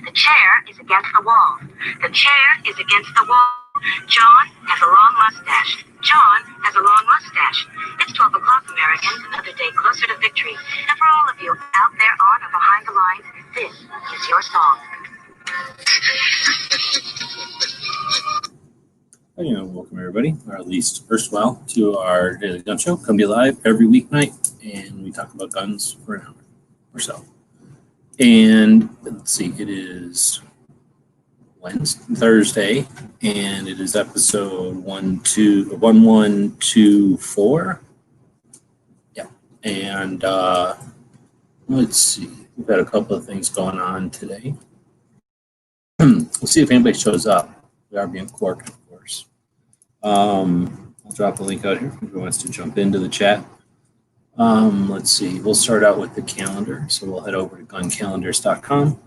The chair is against the wall. The chair is against the wall. John has a long mustache. John has a long mustache. It's 12 o'clock, Americans, another day closer to victory. And for all of you out there on or behind the lines, this is your song. Welcome everybody, or at least erstwhile, to our Daily Gun Show. Come to you live every weeknight, and we talk about guns for an hour or so. And let's see, it is Thursday, and it is episode 1124. Yeah, and let's see, we've got a couple of things going on today. We'll see if anybody shows up. We are being corked, of course. I'll drop a link out here if anybody wants to jump into the chat. Let's see, we'll start out with the calendar. So we'll head over to guncalendars.com.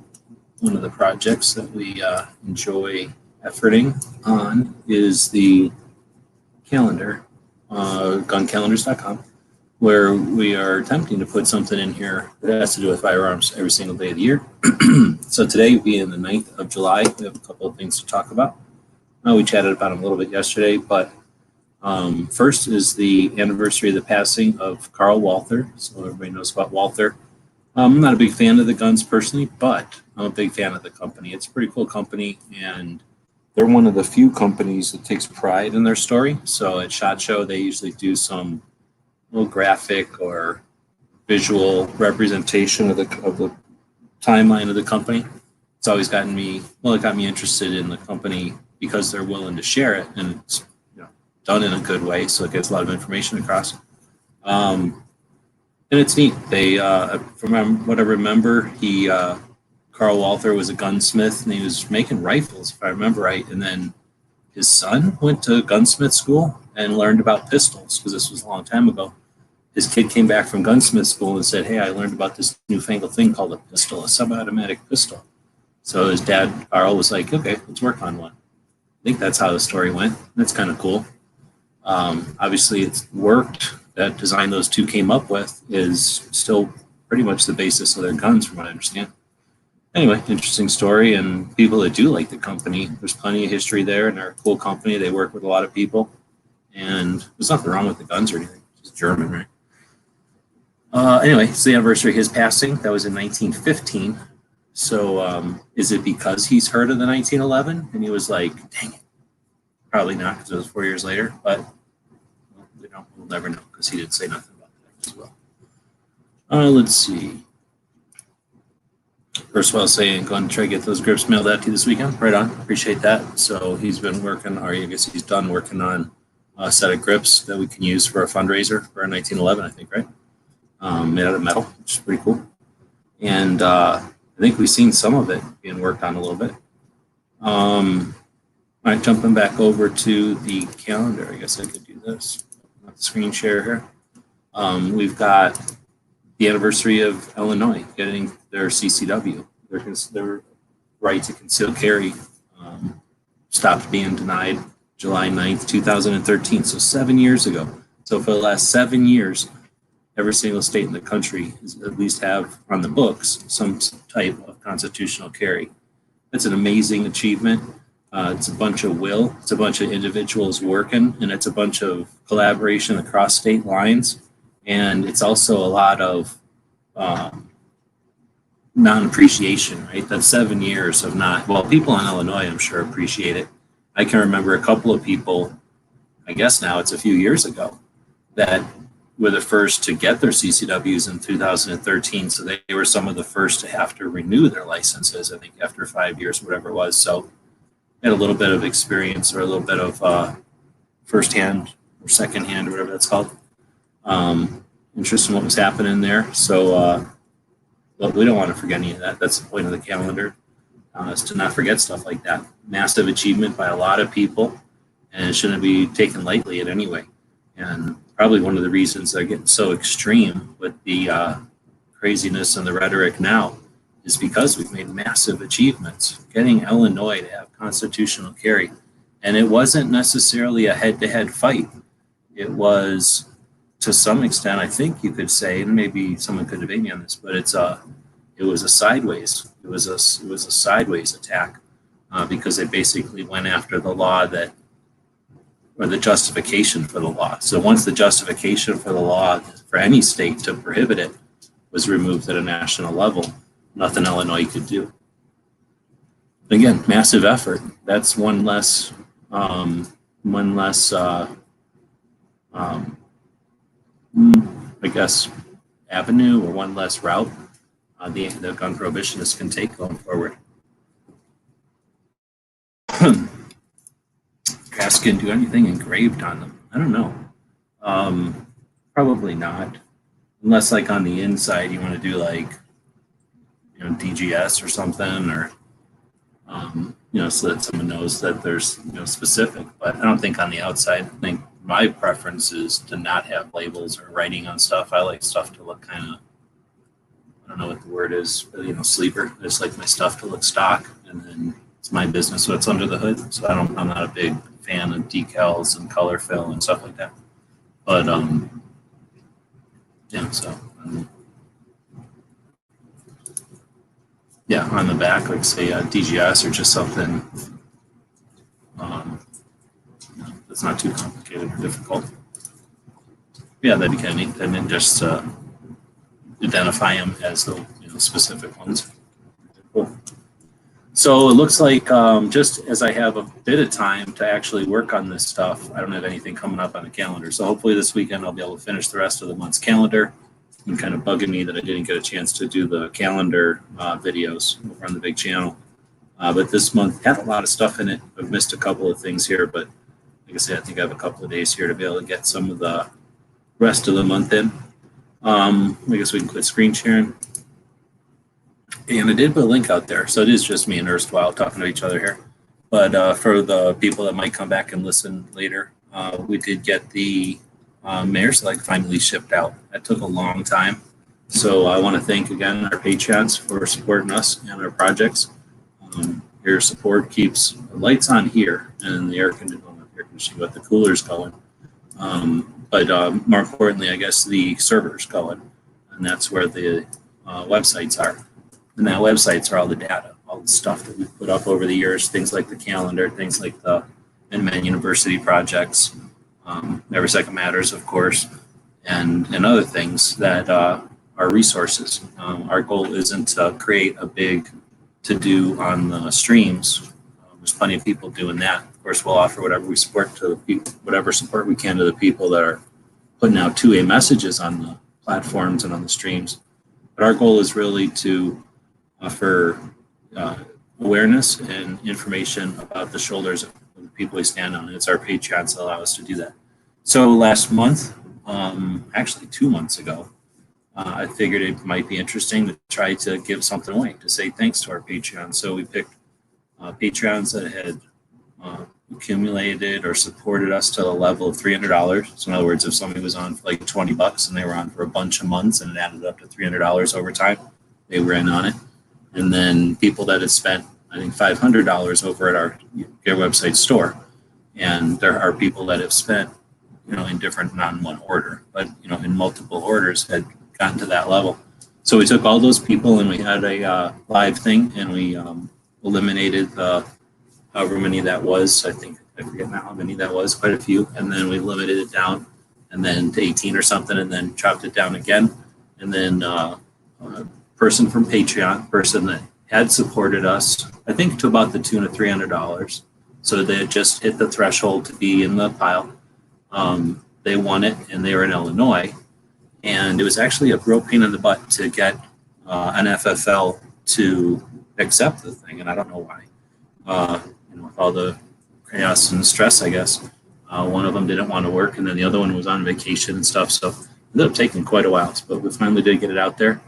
One of the projects that we enjoy efforting on is the calendar, guncalendars.com, where we are attempting to put something in here that has to do with firearms every single day of the year. So today, being the 9th of July, we have a couple of things to talk about. We chatted about them a little bit yesterday, but first is the anniversary of the passing of Carl Walther. So everybody knows about Walther. I'm not a big fan of the guns personally, but I'm a big fan of the company. It's a pretty cool company, and they're one of the few companies that takes pride in their story. So at SHOT Show, they usually do some little graphic or visual representation of the timeline of the company. It's always gotten me, it got me interested in the company because they're willing to share it, and it's done in a good way, so it gets a lot of information across. And it's neat. They, from what I remember, Carl Walther was a gunsmith, and he was making rifles, if I remember right. And then his son went to gunsmith school and learned about pistols, because this was a long time ago. His kid came back from gunsmith school and said, "Hey, I learned about this newfangled thing called a pistol, a semi-automatic pistol." So his dad, Carl, was like, "Okay, let's work on one." I think that's how the story went. That's kind of cool. Obviously, it's worked. That design those two came up with is still pretty much the basis of their guns, from what I understand. Anyway, interesting story, and people that do like the company, there's plenty of history there, and they're a cool company. They work with a lot of people, and there's nothing wrong with the guns or anything. It's German, right? Anyway, it's the anniversary of his passing. That was in 1915. So is it because he's heard of the 1911 and he was like, dang it? Probably not, because it was 4 years later, but we'll never know, because he didn't say nothing about that as well. Let's see. First of all, saying, going to try to get those grips mailed out to you this weekend. Right on. Appreciate that. So he's been working, or I guess he's done working on a set of grips that we can use for a fundraiser for 1911, I think, right? Made out of metal, which is pretty cool. And I think we've seen some of it being worked on a little bit. All right, jumping back over to the calendar. I guess I could do this. Not the screen share here. We've got the anniversary of Illinois getting their CCW, their right to concealed carry, stopped being denied July 9th, 2013. So 7 years ago. So for the last 7 years, every single state in the country is at least have on the books some type of constitutional carry. That's an amazing achievement. It's a bunch of will. It's a bunch of individuals working, and it's a bunch of collaboration across state lines. And it's also a lot of non-appreciation, right? That's 7 years of not, well, people in Illinois, I'm sure, appreciate it. I can remember a couple of people, I guess now it's a few years ago, that were the first to get their CCWs in 2013. So they were some of the first to have to renew their licenses, I think, after 5 years, whatever it was. So had a little bit of experience, or a little bit of firsthand or secondhand, or whatever that's called, interest in what was happening there. So but we don't want to forget any of that. That's the point of the calendar, is to not forget stuff like that. Massive achievement by a lot of people, and it shouldn't be taken lightly in any way. And probably one of the reasons they're getting so extreme with the craziness and the rhetoric now is because we've made massive achievements. Getting Illinois to have constitutional carry, and it wasn't necessarily a head-to-head fight. It was, to some extent, I think you could say, and maybe someone could debate me on this, but it it was a sideways. It was a sideways attack because they basically went after the law that, or the justification for the law. So once the justification for the law for any state to prohibit it was removed at a national level, nothing Illinois could do. Again, massive effort. That's one less I guess, avenue or one less route the gun prohibitionists can take going forward. Grass can do anything engraved on them. I don't know. Probably not, unless like on the inside you want to do like, you know, DGS or something, or you know, so that someone knows that there's, you know, specific. But I don't think on the outside. I think my preference is to not have labels or writing on stuff. I like stuff to look kind of, I don't know what the word is, but, you know, sleeper. I just like my stuff to look stock, and then it's my business what's under the hood. So I'm not a big fan of decals and color fill and stuff like that. But yeah, so yeah, on the back, like say DGS or just something you know, that's not too complicated or difficult. Yeah, that'd be kind of neat. And then just identify them as the, you know, specific ones. Cool. So it looks like just as I have a bit of time to actually work on this stuff, I don't have anything coming up on the calendar. So hopefully this weekend I'll be able to finish the rest of the month's calendar. It's been kind of bugging me that I didn't get a chance to do the calendar videos over on the big channel. But this month had a lot of stuff in it. I've missed a couple of things here, but like I said, I think I have a couple of days here to be able to get some of the rest of the month in. I guess we can quit screen sharing. And I did put a link out there. So it is just me and Erstwhile talking to each other here. But for the people that might come back and listen later, we did get the Mayor Select finally shipped out. That took a long time. So I want to thank again our Patreons for supporting us and our projects. Your support keeps the lights on here and the air conditioning, but the cooler's going. But more importantly, I guess the server's going, and that's where the websites are. And that websites are all the data, all the stuff that we've put up over the years, things like the calendar, things like the Minuteman University projects, Every Second Matters, of course, and other things that are resources. Our goal isn't to create a big to-do on the streams. There's plenty of people doing that. Of course, we'll offer whatever we support to the people, whatever support we can to the people that are putting out two-way messages on the platforms and on the streams. But our goal is really to offer awareness and information about the shoulders of the people we stand on. And it's our Patreons that allow us to do that. So last month, actually 2 months ago, I figured it might be interesting to try to give something away to say thanks to our Patreon. So we picked Patreons that had accumulated or supported us to the level of $300. So in other words, if somebody was on for like $20 and they were on for a bunch of months and it added up to $300 over time, they were in on it. And then people that had spent, I think, $500 over at our website store. And there are people that have spent, you know, in different, not in one order, but, you know, in multiple orders had gotten to that level. So we took all those people and we had a live thing, and we eliminated however many that was. I think, I forget now how many that was, quite a few. And then we limited it down and then to 18 or something, and then chopped it down again. And then person from Patreon, person that had supported us, I think to about the tune of $300. So they had just hit the threshold to be in the pile. They won it, and they were in Illinois. And it was actually a real pain in the butt to get an FFL to accept the thing, and I don't know why. You know, with all the chaos and stress, I guess. One of them didn't want to work, and then the other one was on vacation and stuff. So it ended up taking quite a while, but we finally did get it out there.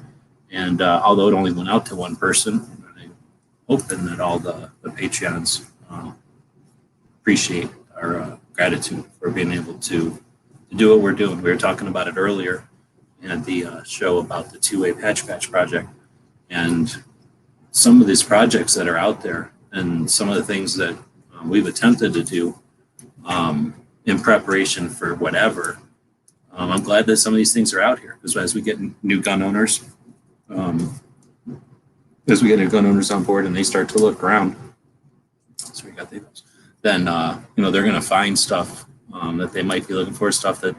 And although it only went out to one person, I'm hoping that all the Patreons appreciate our gratitude for being able to do what we're doing. We were talking about it earlier at the show about the two-way patch project, and some of these projects that are out there and some of the things that we've attempted to do in preparation for whatever. I'm glad that some of these things are out here, because as we get new gun owners, as we get gun owners on board and they start to look around, so we got those, then they're going to find stuff that they might be looking for, stuff that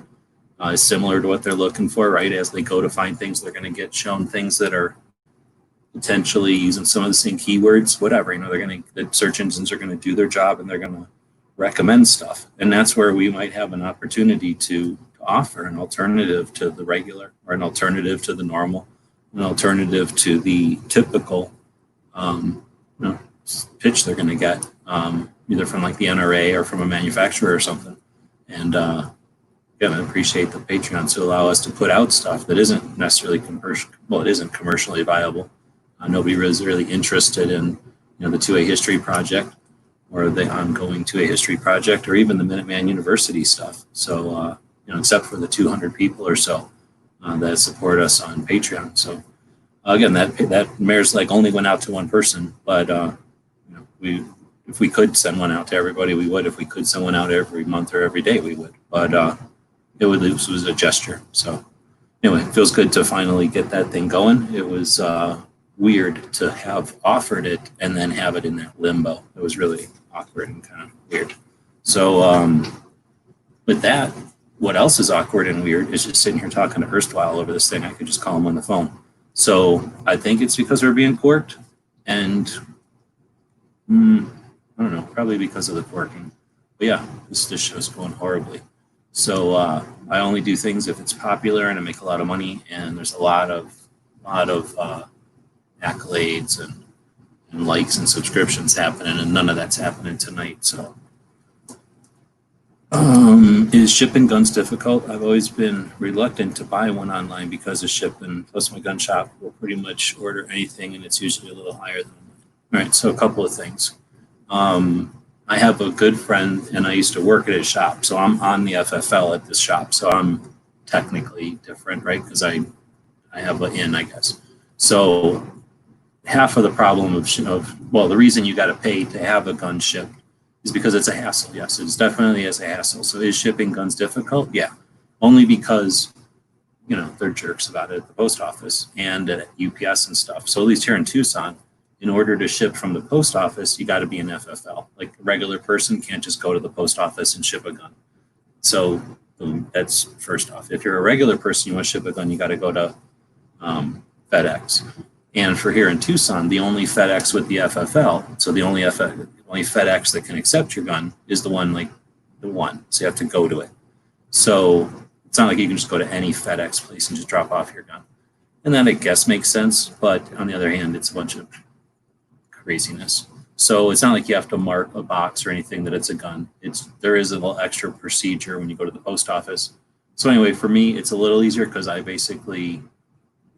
is similar to what they're looking for, right? As they go to find things, they're going to get shown things that are potentially using some of the same keywords, whatever. The search engines are going to do their job and they're going to recommend stuff, and that's where we might have an opportunity to offer an alternative to the regular, or an alternative to the normal, an alternative to the typical pitch they're going to get, either from like the NRA or from a manufacturer or something. And again, I appreciate the Patreons to allow us to put out stuff that isn't necessarily commercial. Well, it isn't commercially viable. Nobody was really interested in the 2A History Project or the ongoing 2A History Project or even the Minuteman University stuff. So, except for the 200 people or so that support us on Patreon. So again, that mayor's like only went out to one person, but if we could send one out to everybody, we would. If we could send one out every month or every day, we would. But it was a gesture. So anyway, it feels good to finally get that thing going. It was weird to have offered it and then have it in that limbo. It was really awkward and kind of weird. So with that, what else is awkward and weird is just sitting here talking to Erstwhile over this thing. I could just call him on the phone. So I think it's because we're being corked, and I don't know, probably because of the corking. But yeah, this show's going horribly. So I only do things if it's popular and I make a lot of money, and there's a lot of accolades and likes and subscriptions happening, and none of that's happening tonight. So is shipping guns difficult? I've always been reluctant to buy one online because of shipping. Plus, my gun shop will pretty much order anything, and it's usually a little higher than mine. All right, so a couple of things. I have a good friend, and I used to work at his shop, so I'm on the FFL at this shop, so I'm technically different, right? Because I have an in, I guess. So half of the problem the reason you got to pay to have a gun shipped is because it's a hassle. Yes, it's definitely is a hassle. So is shipping guns difficult? Yeah, only because they're jerks about it at the post office and at UPS and stuff. So at least here in Tucson, in order to ship from the post office, you got to be an FFL. Like a regular person can't just go to the post office and ship a gun. So that's first off. If you're a regular person, you want to ship a gun, you got to go to FedEx. And for here in Tucson, the only FedEx with the FFL, so the only FedEx that can accept your gun is the one. So you have to go to it. So it's not like you can just go to any FedEx place and just drop off your gun. And that, I guess, makes sense. But on the other hand, it's a bunch of craziness. So it's not like you have to mark a box or anything that it's a gun. There is a little extra procedure when you go to the post office. So anyway, for me, it's a little easier because I basically,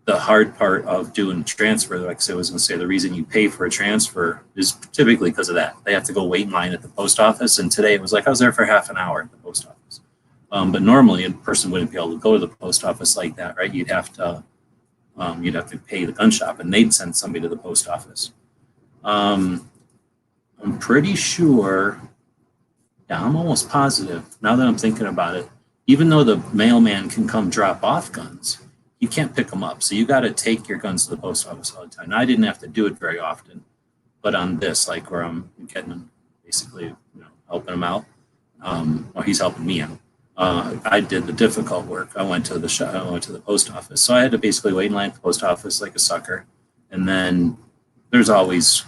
the hard part of doing transfer, like I was going to say, the reason you pay for a transfer is typically because of that. They have to go wait in line at the post office. And today it was like I was there for half an hour at the post office. But normally a person wouldn't be able to go to the post office like that, right? You'd have to pay the gun shop and they'd send somebody to the post office. I'm pretty sure, I'm almost positive now that I'm thinking about it, even though the mailman can come drop off guns, you can't pick them up. So you got to take your guns to the post office all the time. Now, I didn't have to do it very often, but on this, like where I'm getting them, basically, helping him out, or he's helping me out. I did the difficult work. I went to the post office. So I had to basically wait in line at the post office like a sucker. And then there's always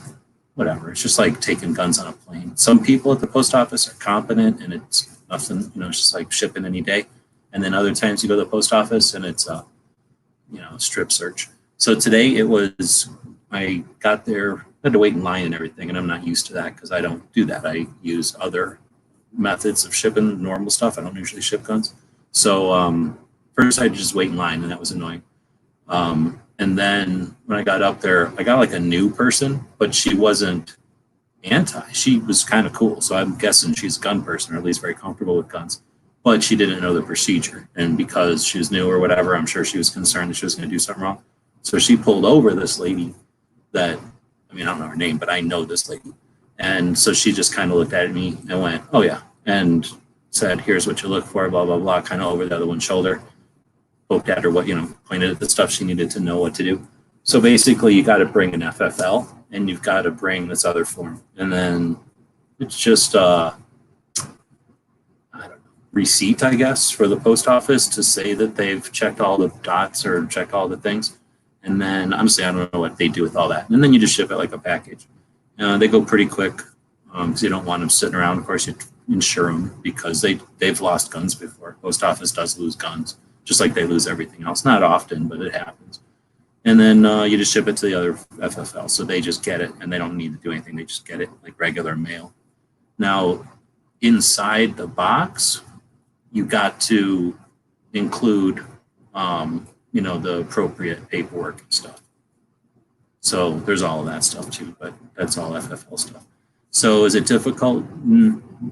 whatever. It's just like taking guns on a plane. Some people at the post office are competent and it's nothing, it's just like shipping any day. And then other times you go to the post office and it's a strip search. So today I got there, I had to wait in line and everything. And I'm not used to that because I don't do that. I use other methods of shipping normal stuff. I don't usually ship guns. So first I had to just wait in line and that was annoying. And then when I got up there, I got like a new person, but she wasn't anti. She was kind of cool. So I'm guessing she's a gun person, or at least very comfortable with guns. But she didn't know the procedure. And because she was new or whatever, I'm sure she was concerned that she was going to do something wrong. So she pulled over this lady that, I don't know her name, but I know this lady. And so she just kind of looked at me and went, oh, yeah, and said, here's what you look for, blah, blah, blah, kind of over the other one's shoulder. Poked at her, pointed at the stuff she needed to know what to do. So basically, you got to bring an FFL and you've got to bring this other form, and then it's just I don't know, receipt, I guess, for the post office to say that they've checked all the dots or checked all the things. And then honestly, I don't know what they do with all that. And then you just ship it like a package. They go pretty quick because you don't want them sitting around. Of course, you insure them because they've lost guns before. Post office does lose guns, just like they lose everything else. Not often, but it happens. And then you just ship it to the other FFL. So they just get it and they don't need to do anything. They just get it like regular mail. Now, inside the box, you got to include, the appropriate paperwork and stuff. So there's all of that stuff too, but that's all FFL stuff. So is it difficult?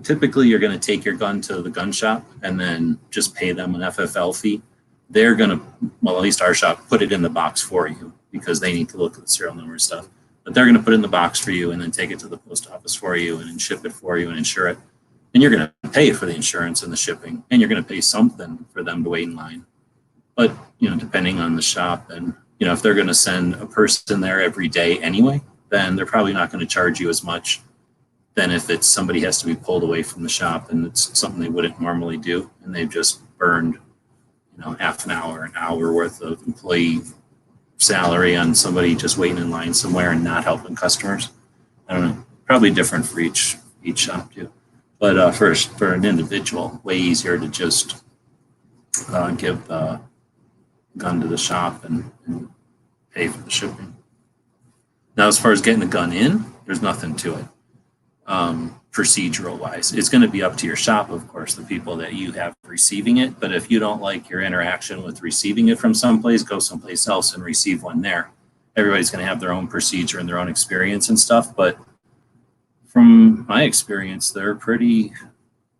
Typically, you're going to take your gun to the gun shop and then just pay them an FFL fee. They're going to, well, at least our shop, put it in the box for you because they need to look at the serial number and stuff. But they're going to put it in the box for you and then take it to the post office for you and then ship it for you and insure it. And you're going to pay for the insurance and the shipping, and you're going to pay something for them to wait in line. But, depending on the shop, and, if they're going to send a person there every day anyway, then they're probably not going to charge you as much than if it's somebody has to be pulled away from the shop and it's something they wouldn't normally do. And they've just burned, half an hour worth of employee salary on somebody just waiting in line somewhere and not helping customers. I don't know, probably different for each shop too. But for an individual, way easier to just give the gun to the shop and pay for the shipping. Now, as far as getting the gun in, there's nothing to it. Procedural wise, it's going to be up to your shop, of course, the people that you have receiving it. But if you don't like your interaction with receiving it from someplace, go someplace else and receive one there. Everybody's going to have their own procedure and their own experience and stuff. But from my experience, they're pretty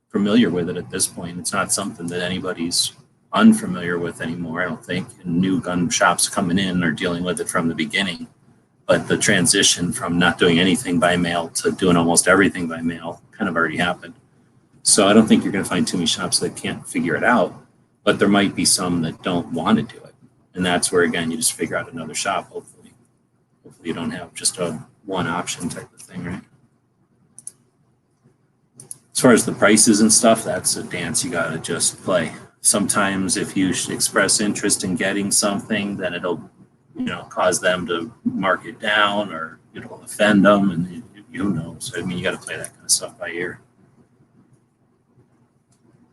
familiar with it at this point. It's not something that anybody's unfamiliar with anymore, I don't think. And new gun shops coming in are dealing with it from the beginning. But the transition from not doing anything by mail to doing almost everything by mail kind of already happened. So I don't think you're going to find too many shops that can't figure it out, but there might be some that don't want to do it. And that's where, again, you just figure out another shop, hopefully. Hopefully you don't have just a one option type of thing, right? As far as the prices and stuff, that's a dance you got to just play. Sometimes if you express interest in getting something, then it'll cause them to mark it down, or it'll offend them, and who knows. I mean, you got to play that kind of stuff by ear.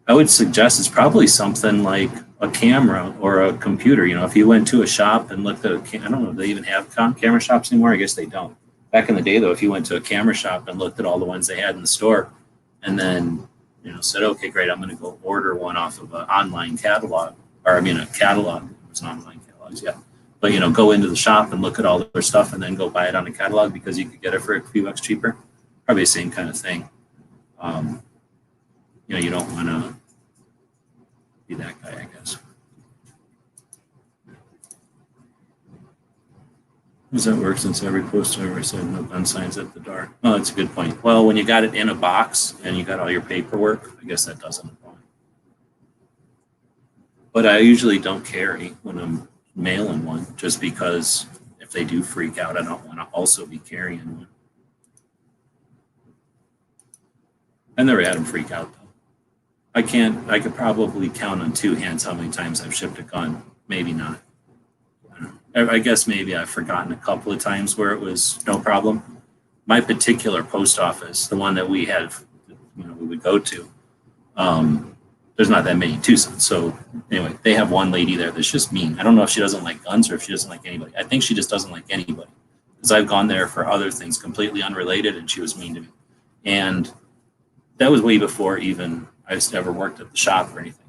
I would suggest it's probably something like a camera or a computer. If you went to a shop and looked at I don't know if they even have camera shops anymore. I guess they don't. Back in the day, though, if you went to a camera shop and looked at all the ones they had in the store, and then said, okay, great, I'm going to go order one off of an online catalog, or a catalog. It was an online catalog, yeah. But go into the shop and look at all their stuff and then go buy it on a catalog because you could get it for a few bucks cheaper. Probably the same kind of thing. You don't want to be that guy, I guess. How does that work since every poster ever said no gun signs at the door? Oh, that's a good point. Well, when you got it in a box and you got all your paperwork, I guess that doesn't apply. But I usually don't carry when I'm mailing one, just because if they do freak out, I don't want to also be carrying one. I never had them freak out though. I could probably count on two hands how many times I've shipped a gun. Maybe not. I guess maybe I've forgotten a couple of times where it was no problem. My particular post office, the one that we have, we would go to, there's not that many Tucson's. So anyway, they have one lady there that's just mean. I don't know if she doesn't like guns or if she doesn't like anybody. I think she just doesn't like anybody, because I've gone there for other things completely unrelated and she was mean to me. And that was way before even I ever worked at the shop or anything.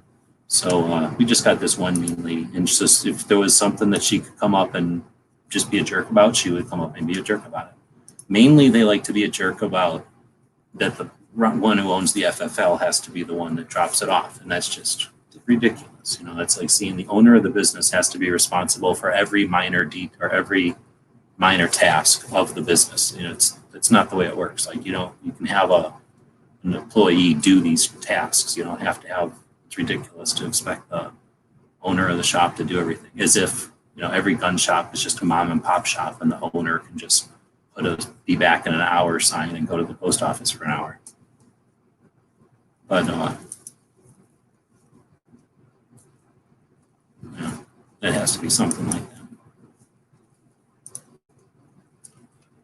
So we just got this one mean lady, and just if there was something that she could come up and just be a jerk about, she would come up and be a jerk about it. Mainly they like to be a jerk about that the one who owns the FFL has to be the one that drops it off. And that's just ridiculous. That's like seeing the owner of the business has to be responsible for every minor or every minor task of the business. It's not the way it works. Like, you can have an employee do these tasks. You don't have to have, it's ridiculous to expect the owner of the shop to do everything, as if every gun shop is just a mom and pop shop, and the owner can just put a "be back in an hour" sign and go to the post office for an hour. But it has to be something like that.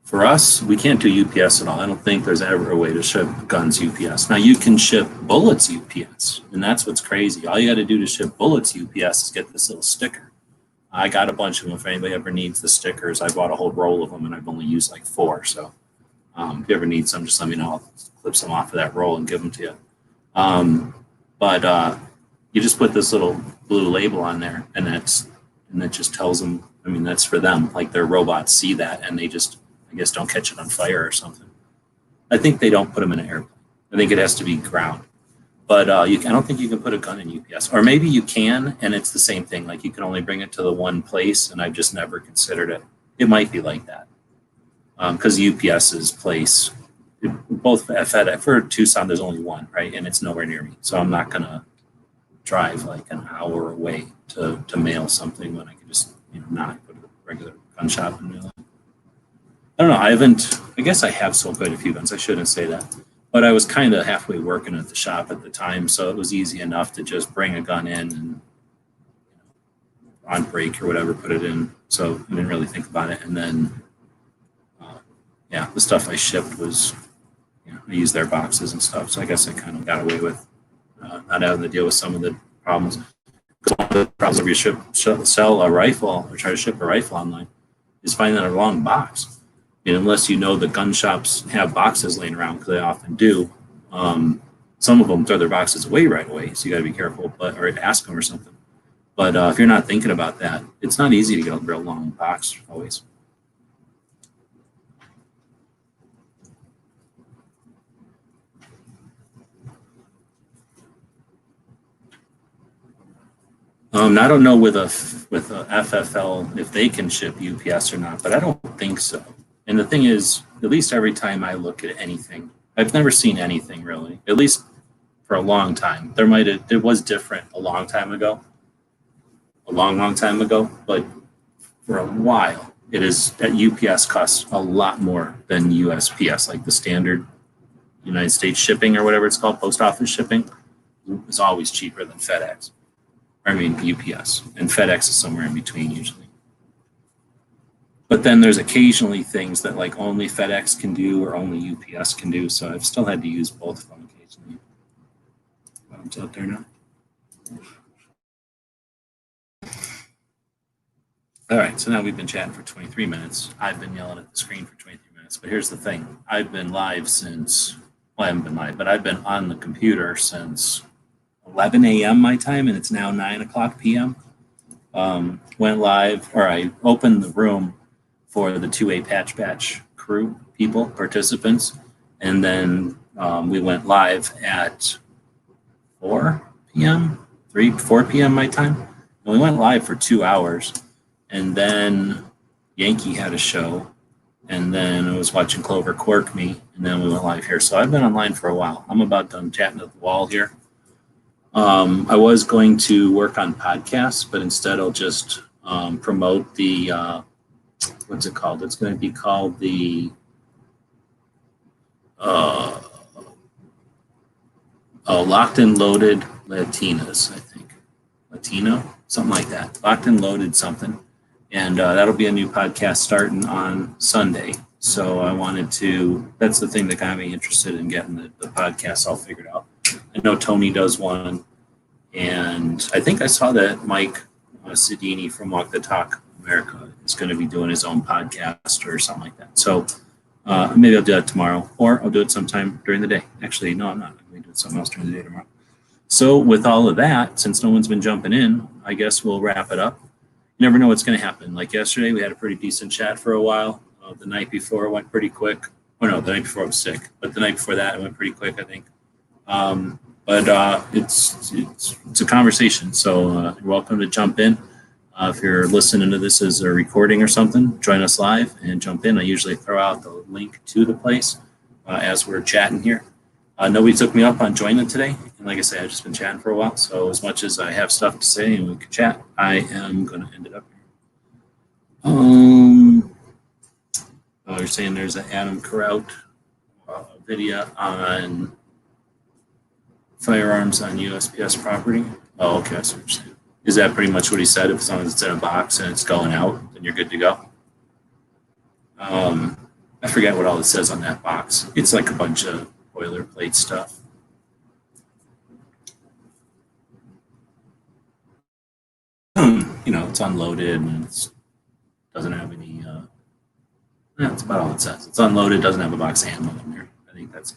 For us, we can't do UPS at all. I don't think there's ever a way to ship guns UPS. Now, you can ship bullets UPS, and that's what's crazy. All you got to do to ship bullets UPS is get this little sticker. I got a bunch of them. If anybody ever needs the stickers, I bought a whole roll of them, and I've only used like 4. So if you ever need some, just let me know. I'll clip some off of that roll and give them to you. But you just put this little blue label on there, and that just tells them, that's for them. Like, their robots see that, and they just, I guess, don't catch it on fire or something. I think they don't put them in an airplane. I think it has to be ground. But I don't think you can put a gun in UPS. Or maybe you can, and it's the same thing. Like, you can only bring it to the one place, and I've just never considered it. It might be like that. Because UPS's place, both FedEx, for Tucson, there's only one, right? And it's nowhere near me. So I'm not going to drive like an hour away to mail something when I could just, not go to a regular gun shop and mail it. I don't know. I guess I have sold quite a few guns. I shouldn't say that. But I was kind of halfway working at the shop at the time, so it was easy enough to just bring a gun in and on break or whatever, put it in. So I didn't really think about it. And then, the stuff I shipped was, I used their boxes and stuff. So I guess I kind of got away with not having to deal with some of the problems. One of the problems if you sell a rifle or try to ship a rifle online is finding a wrong box. Unless the gun shops have boxes laying around, because they often do, some of them throw their boxes away right away, so you got to be careful, or ask them or something. But if you're not thinking about that, it's not easy to get a real long box always. I don't know with a FFL if they can ship UPS or not, but I don't think so. And the thing is, at least every time I look at anything, I've never seen anything really, at least for a long time. It was different a long time ago, long time ago, but for a while, it is that UPS costs a lot more than USPS, like the standard United States shipping or whatever it's called, post office shipping, is always cheaper than FedEx. UPS, and FedEx is somewhere in between usually. But then there's occasionally things that like only FedEx can do or only UPS can do. So I've still had to use both of them occasionally. Bottom's out there now. All right, so now we've been chatting for 23 minutes. I've been yelling at the screen for 23 minutes. But here's the thing. I've been live since, well, I haven't been live, but I've been on the computer since 11 a.m. my time, and it's now 9 o'clock p.m. Went live, or I opened the room for the 2A Patch Batch crew, participants, and then we went live at 4 p.m., 4 p.m. my time, and we went live for 2 hours, and then Yankee had a show, and then I was watching Clover quirk me, and then we went live here. So I've been online for a while. I'm about done chatting at the wall here. I was going to work on podcasts, but instead I'll just promote the, what's it called? It's going to be called the Locked and Loaded Latinas, I think. Latino? Something like that. Locked and Loaded something. And that'll be a new podcast starting on Sunday. So I wanted to, that's the thing that got me interested in getting the podcast all figured out. I know Tony does one, and I think I saw that Mike Sedini from Walk the Talk America is going to be doing his own podcast or something like that. So maybe I'll do that tomorrow, or I'll do it sometime during the day. Actually, no, I'm not. I'm going to do something else during the day tomorrow. So with all of that, since no one's been jumping in, I guess we'll wrap it up. You never know what's going to happen. Like yesterday, we had a pretty decent chat for a while. The night before it went pretty quick. Oh no, the night before I was sick, but the night before that it went pretty quick, I think. But it's a conversation, so you're welcome to jump in. If you're listening to this as a recording or something, join us live and jump in. I usually throw out the link to the place as we're chatting here. Nobody took me up on joining today, and like I say, I've just been chatting for a while. So as much as I have stuff to say and we can chat, I am going to end it up here. Oh, you're saying there's an Adam Carout video on firearms on USPS property? Oh, okay, I see what you're saying. Is that pretty much what he said? If as long as it's in a box and it's going out, then you're good to go? I forget what all it says on that box. It's like a bunch of boilerplate stuff. It's unloaded and it doesn't have any. That's about all it says. It's unloaded, doesn't have a box of ammo in there. I think that's.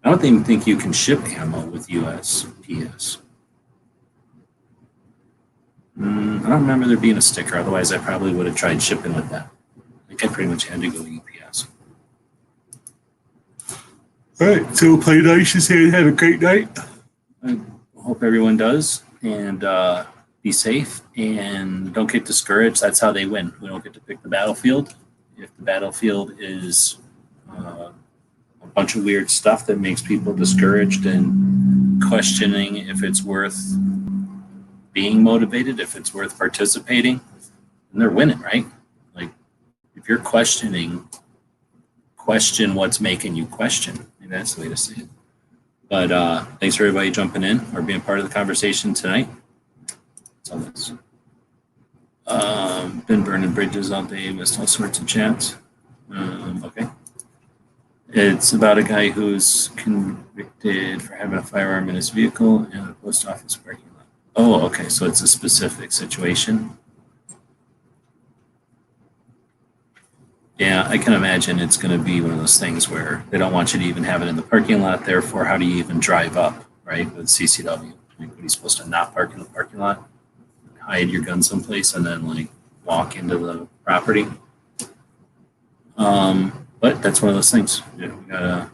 I don't even think you can ship ammo with USPS. I don't remember there being a sticker. Otherwise, I probably would have tried shipping with that. I think I pretty much had to go UPS. All right, so play nice and have a great night. I hope everyone does, and be safe, and don't get discouraged. That's how they win. We don't get to pick the battlefield. If the battlefield is a bunch of weird stuff that makes people discouraged and questioning if it's worth being motivated, if it's worth participating, and they're winning, right? Like, if you're questioning, question what's making you question. Maybe that's the way to say it. But thanks for everybody jumping in or being part of the conversation tonight. That's all this. Been burning bridges all day, missed all sorts of chats. Okay. It's about a guy who's convicted for having a firearm in his vehicle in a post office parking lot. Oh, okay. So it's a specific situation. Yeah, I can imagine it's going to be one of those things where they don't want you to even have it in the parking lot. Therefore, how do you even drive up, right, with CCW? Like, what are you supposed to not park in the parking lot, hide your gun someplace, and then like walk into the property? But that's one of those things. We gotta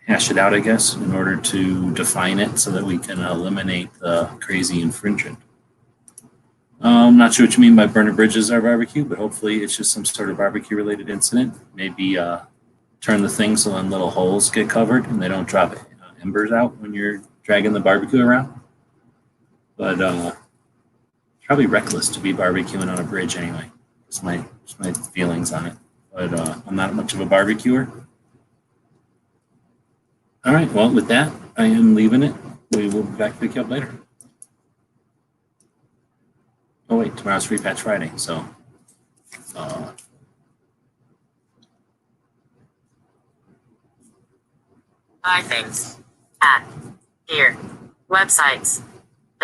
hash it out, I guess, in order to define it so that we can eliminate the crazy infringement. I'm not sure what you mean by burner bridges or barbecue, but hopefully it's just some sort of barbecue related incident. Maybe turn the thing so then little holes get covered and they don't drop embers out when you're dragging the barbecue around. But probably reckless to be barbecuing on a bridge anyway. Just my feelings on it. But I'm not much of a barbecuer. All right, well, with that, I am leaving it. We will be back to pick you up later. Oh, wait, tomorrow's Free Patch Friday, so. Buy things at here. Websites.